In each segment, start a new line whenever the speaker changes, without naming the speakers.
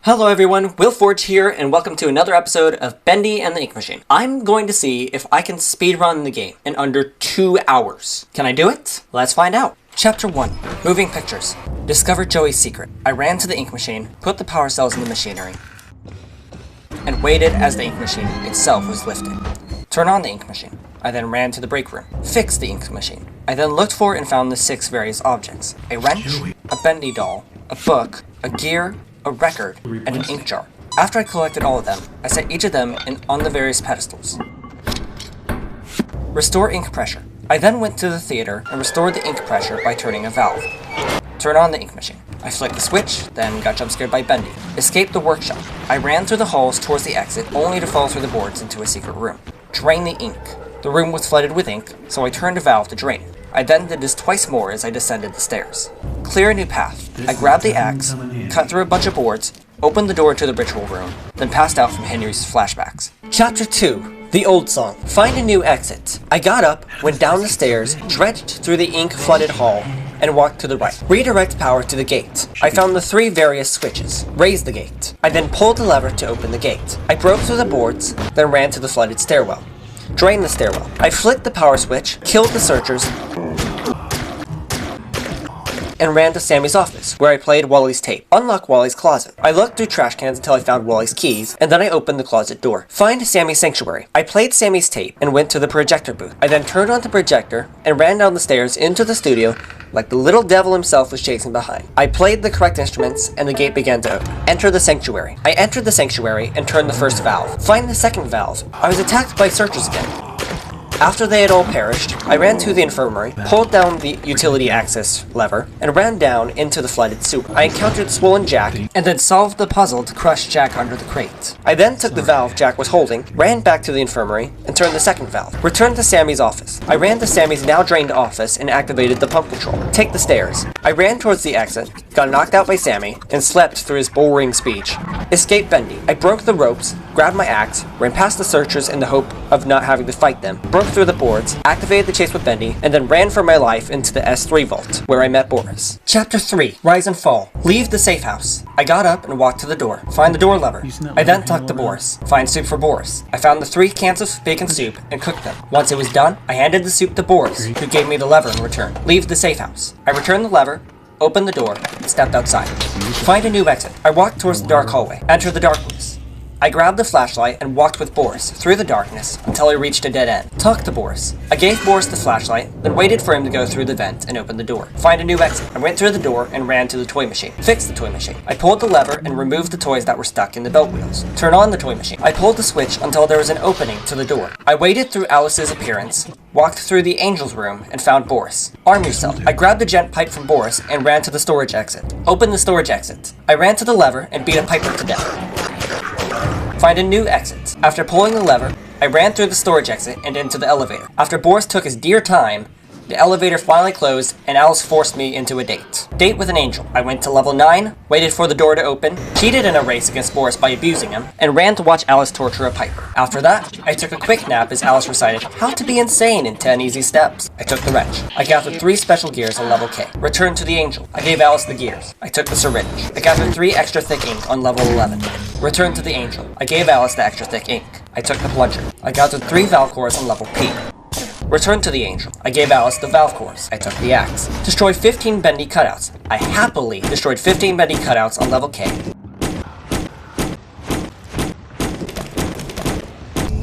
Hello everyone, Will Forge here, and welcome to another episode of Bendy and the Ink Machine. I'm going to see if I can speedrun the game in under 2 hours. Can I do it? Let's find out. Chapter 1. Moving Pictures. Discover Joey's secret. I ran to the ink machine, put the power cells in the machinery, and waited as the ink machine itself was lifted. Turn on the ink machine. I then ran to the break room. Fix the ink machine. I then looked for and found the 6 various objects. A wrench, a bendy doll, a book, a gear, a record, and an ink jar. After I collected all of them, I set each of them on the various pedestals. Restore ink pressure. I then went to the theater and restored the ink pressure by turning a valve. Turn on the ink machine. I flicked the switch, then got jump scared by Bendy. Escape the workshop. I ran through the halls towards the exit, only to fall through the boards into a secret room. Drain the ink. The room was flooded with ink, so I turned a valve to drain it. I then did this twice more as I descended the stairs. Clear a new path. I grabbed the axe, cut through a bunch of boards, opened the door to the ritual room, then passed out from Henry's flashbacks. Chapter 2. The Old Song. Find a new exit. I got up, went down the stairs, dredged through the ink-flooded hall, and walked to the right. Redirect power to the gate. I found the 3 various switches. Raise the gate. I then pulled the lever to open the gate. I broke through the boards, then ran to the flooded stairwell. Drain the stairwell. I flicked the power switch, killed the searchers, and ran to Sammy's office, where I played Wally's tape. Unlock Wally's closet. I looked through trash cans until I found Wally's keys, and then I opened the closet door. Find Sammy's sanctuary. I played Sammy's tape and went to the projector booth. I then turned on the projector and ran down the stairs into the studio like the little devil himself was chasing behind. I played the correct instruments and the gate began to open. Enter the sanctuary. I entered the sanctuary and turned the first valve. Find the second valve. I was attacked by searchers again. After they had all perished, I ran to the infirmary, pulled down the utility access lever, and ran down into the flooded sewer. I encountered Swollen Jack, and then solved the puzzle to crush Jack under the crate. I then took the valve Jack was holding, ran back to the infirmary, and turned the second valve. Returned to Sammy's office. I ran to Sammy's now drained office and activated the pump control. Take the stairs. I ran towards the exit, got knocked out by Sammy, and slept through his boring speech. Escape Bendy. I broke the ropes, grabbed my axe, ran past the searchers in the hope of not having to fight them, broke through the boards, activated the chase with Bendy, and then ran for my life into the S3 vault, where I met Boris. Chapter 3. Rise and Fall. Leave the safe house. I got up and walked to the door. Find the door lever. I then talked to Boris. Find soup for Boris. I found the 3 cans of bacon soup and cooked them. Once it was done, I handed the soup to Boris, who gave me the lever in return. Leave the safe house. I returned the lever, opened the door, and stepped outside. Find a new exit. I walked towards the dark hallway. Enter the darkness. I grabbed the flashlight and walked with Boris through the darkness until I reached a dead end. Talked to Boris. I gave Boris the flashlight, then waited for him to go through the vent and open the door. Find a new exit. I went through the door and ran to the toy machine. Fixed the toy machine. I pulled the lever and removed the toys that were stuck in the belt wheels. Turn on the toy machine. I pulled the switch until there was an opening to the door. I waited through Alice's appearance, walked through the angel's room, and found Boris. Arm yourself. I grabbed the gent pipe from Boris and ran to the storage exit. Opened the storage exit. I ran to the lever and beat a piper to death. Find a new exit. After pulling the lever, I ran through the storage exit and into the elevator. After Boris took his dear time, the elevator finally closed and Alice forced me into a date. Date with an angel. I went to level 9, waited for the door to open, cheated in a race against Boris by abusing him, and ran to watch Alice torture a piper. After that, I took a quick nap as Alice recited How to Be Insane in 10 Easy Steps. I took the wrench. I gathered 3 special gears on level K. Returned to the angel. I gave Alice the gears. I took the syringe. I gathered 3 extra thick ink on level 11. Returned to the angel. I gave Alice the extra thick ink. I took the plunger. I gathered 3 valve cores on level P. Returned to the angel. I gave Alice the valve cores. I took the axe. Destroyed 15 bendy cutouts. I happily destroyed 15 bendy cutouts on level K.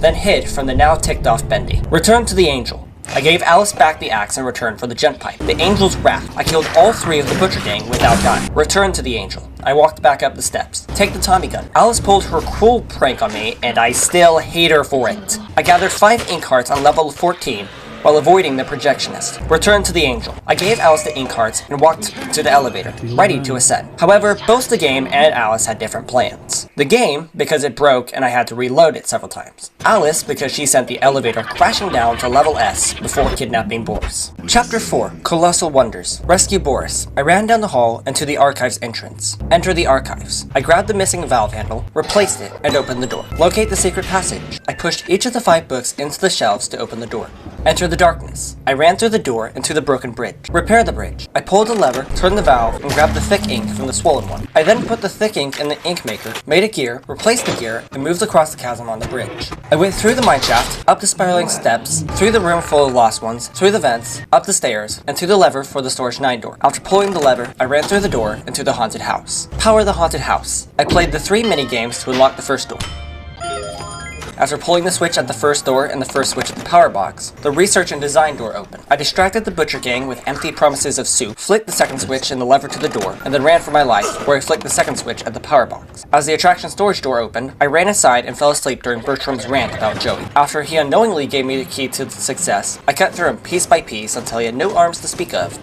Then hid from the now ticked off Bendy. Returned to the angel. I gave Alice back the axe in return for the gent pipe. The angel's wrath. I killed all 3 of the butcher gang without dying. Returned to the angel. I walked back up the steps. Take the Tommy gun. Alice pulled her cruel prank on me, and I still hate her for it. I gathered 5 ink hearts on level 14, while avoiding the projectionist. Returned to the angel. I gave Alice the ink hearts and walked to the elevator, ready to ascend. However, both the game and Alice had different plans. The game, because it broke and I had to reload it several times. Alice, because she sent the elevator crashing down to level S before kidnapping Boris. Chapter 4. Colossal Wonders. Rescue Boris. I ran down the hall and to the archives entrance. Enter the archives. I grabbed the missing valve handle, replaced it, and opened the door. Locate the secret passage. I pushed each of the 5 books into the shelves to open the door. Enter the darkness. I ran through the door into the broken bridge. Repair the bridge. I pulled the lever, turned the valve, and grabbed the thick ink from the swollen one. I then put the thick ink in the ink maker, made a gear, replaced the gear, and moved across the chasm on the bridge. I went through the mineshaft, up the spiraling steps, through the room full of lost ones, through the vents, up the stairs, and to the lever for the storage 9 door. After pulling the lever, I ran through the door into the haunted house. Power the haunted house. I played the 3 mini games to unlock the first door. After pulling the switch at the first door and the first switch at the power box, the research and design door opened. I distracted the butcher gang with empty promises of soup, flicked the second switch and the lever to the door, and then ran for my life, where I flicked the second switch at the power box. As the attraction storage door opened, I ran inside and fell asleep during Bertram's rant about Joey. After he unknowingly gave me the key to success, I cut through him piece by piece until he had no arms to speak of.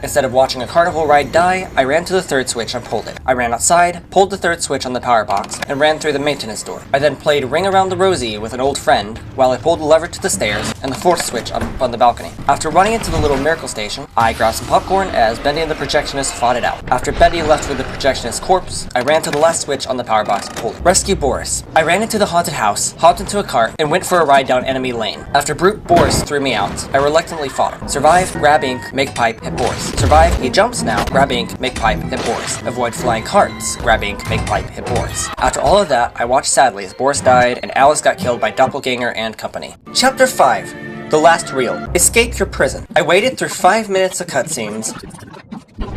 Instead of watching a carnival ride die, I ran to the third switch and pulled it. I ran outside, pulled the third switch on the power box, and ran through the maintenance door. I then played Ring Around the Rosie with an old friend, while I pulled the lever to the stairs and the fourth switch up on the balcony. After running into the little miracle station, I grabbed some popcorn as Bendy and the projectionist fought it out. After Bendy left with the projectionist's corpse, I ran to the last switch on the power box and pulled it. Rescue Boris. I ran into the haunted house, hopped into a cart, and went for a ride down enemy lane. After Brute Boris threw me out, I reluctantly fought him. Survive, grab ink, make pipe, hit Boris. Survive, he jumps now, grab ink, make pipe, hit Boris. Avoid flying carts, grab ink, make pipe, hit Boris. After all of that, I watched sadly as Boris died and Alice got killed by Doppelganger and company. Chapter 5. The Last Reel. Escape your prison. I waited through 5 minutes of cutscenes,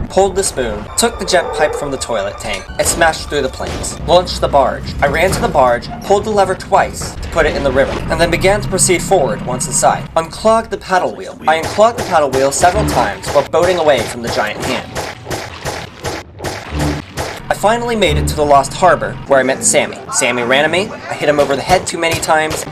pulled the spoon, took the jet pipe from the toilet tank, and smashed through the planks. Launched the barge. I ran to the barge, pulled the lever twice to put it in the river, and then began to proceed forward once inside. Unclogged the paddle wheel. I unclogged the paddle wheel several times while boating away from the giant hand. I finally made it to the Lost Harbor, where I met Sammy. Sammy ran at me, I hit him over the head too many times,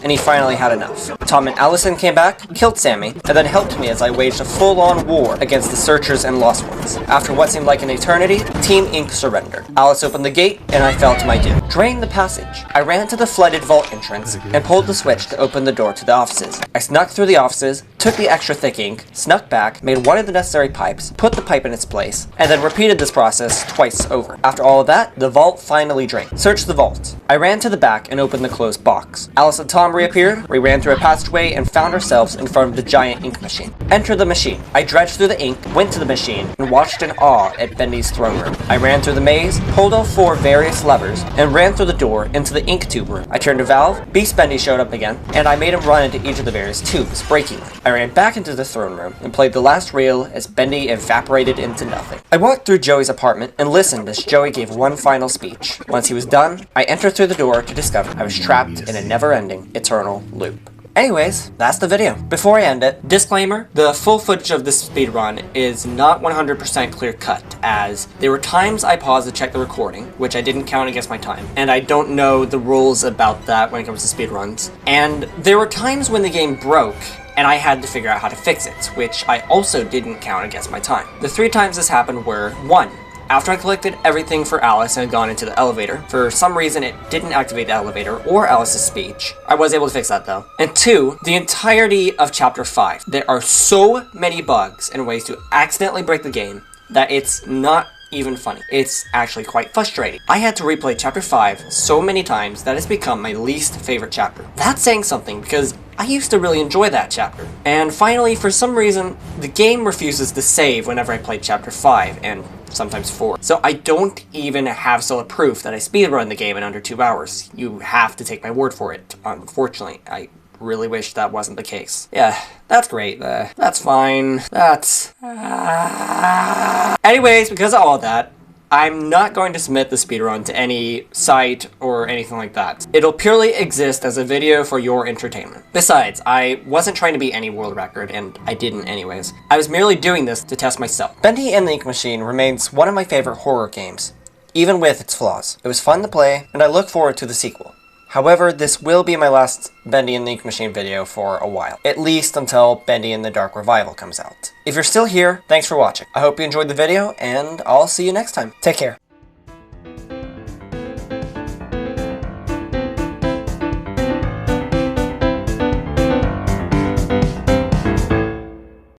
and he finally had enough. Tom and Allison came back, killed Sammy, and then helped me as I waged a full-on war against the Searchers and Lost Ones. After what seemed like an eternity, Team Ink surrendered. Alice opened the gate, and I fell to my doom. Drained the passage. I ran to the flooded vault entrance, and pulled the switch to open the door to the offices. I snuck through the offices, took the extra thick ink, snuck back, made one of the necessary pipes, put the pipe in its place, and then repeated this process twice over. After all of that, the vault finally drained. Searched the vault. I ran to the back and opened the closed box. Alice and Tom reappeared, we ran through a passageway and found ourselves in front of the giant ink machine. Enter the machine. I dredged through the ink, went to the machine, and watched in awe at Bendy's throne room. I ran through the maze, pulled all 4 various levers, and ran through the door into the ink tube room. I turned a valve, Beast Bendy showed up again, and I made him run into each of the various tubes, breaking them. I ran back into the throne room and played the last reel as Bendy evaporated into nothing. I walked through Joey's apartment and listened as Joey gave one final speech. Once he was done, I entered through the door to discover I was trapped in a never-ending, eternal loop. Anyways, that's the video. Before I end it, disclaimer, the full footage of this speedrun is not 100% clear cut, as there were times I paused to check the recording, which I didn't count against my time, and I don't know the rules about that when it comes to speedruns. And there were times when the game broke, and I had to figure out how to fix it, which I also didn't count against my time. The 3 times this happened were, 1. After I collected everything for Alice and had gone into the elevator, for some reason it didn't activate the elevator or Alice's speech. I was able to fix that though. And 2, the entirety of Chapter 5. There are so many bugs and ways to accidentally break the game that it's not even funny. It's actually quite frustrating. I had to replay Chapter 5 so many times that it's become my least favorite chapter. That's saying something because I used to really enjoy that chapter. And finally, for some reason, the game refuses to save whenever I play Chapter 5 and sometimes 4. So I don't even have solid proof that I speedrun the game in under 2 hours. You have to take my word for it, unfortunately. I really wish that wasn't the case. Yeah, that's great. That's fine. That's... Anyways, because of all that, I'm not going to submit the speedrun to any site or anything like that. It'll purely exist as a video for your entertainment. Besides, I wasn't trying to beat any world record, and I didn't anyways. I was merely doing this to test myself. Bendy and the Ink Machine remains one of my favorite horror games, even with its flaws. It was fun to play, and I look forward to the sequel. However, this will be my last Bendy and the Ink Machine video for a while. At least until Bendy and the Dark Revival comes out. If you're still here, thanks for watching. I hope you enjoyed the video, and I'll see you next time. Take care.